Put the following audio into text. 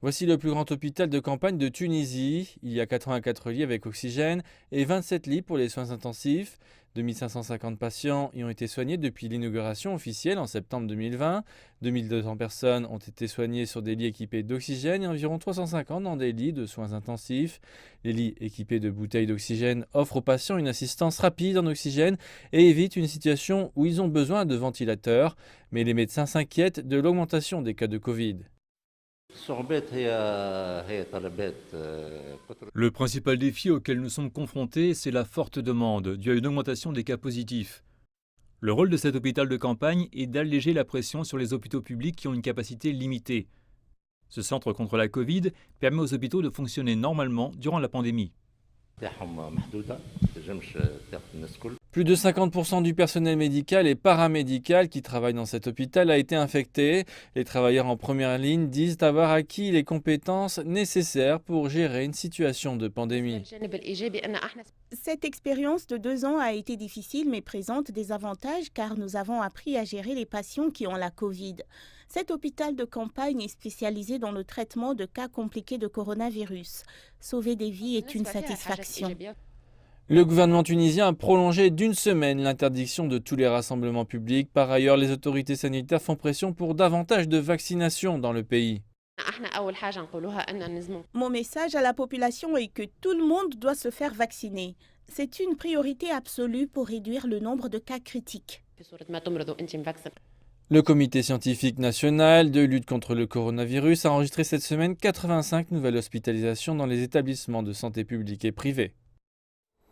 Voici le plus grand hôpital de campagne de Tunisie. Il y a 84 lits avec oxygène et 27 lits pour les soins intensifs. 2550 patients y ont été soignés depuis l'inauguration officielle en septembre 2020. 2200 personnes ont été soignées sur des lits équipés d'oxygène et environ 350 dans des lits de soins intensifs. Les lits équipés de bouteilles d'oxygène offrent aux patients une assistance rapide en oxygène et évitent une situation où ils ont besoin de ventilateurs. Mais les médecins s'inquiètent de l'augmentation des cas de Covid. الصعوبات هي طلبات كثر. Le principal défi auquel nous sommes confrontés, c'est la forte demande, due à une augmentation des cas positifs. Le rôle de cet hôpital de campagne est d'alléger la pression sur les hôpitaux publics qui ont une capacité limitée. Ce centre contre la Covid permet aux hôpitaux de fonctionner normalement durant la pandémie. تاعهم محدوده ما تنجمش تاخذ الناس الكل. Plus de 50% du personnel médical et paramédical qui travaille dans cet hôpital a été infecté. Les travailleurs en première ligne disent avoir acquis les compétences nécessaires pour gérer une situation de pandémie. Cette expérience de 2 ans a été difficile mais présente des avantages car nous avons appris à gérer les patients qui ont la Covid. Cet hôpital de campagne est spécialisé dans le traitement de cas compliqués de coronavirus. Sauver des vies est une satisfaction. Le gouvernement tunisien a prolongé d'une semaine l'interdiction de tous les rassemblements publics. Par ailleurs, les autorités sanitaires font pression pour davantage de vaccination dans le pays. Mon message à la population est que tout le monde doit se faire vacciner. C'est une priorité absolue pour réduire le nombre de cas critiques. Le comité scientifique national de lutte contre le coronavirus a enregistré cette semaine 85 nouvelles hospitalisations dans les établissements de santé publics et privés.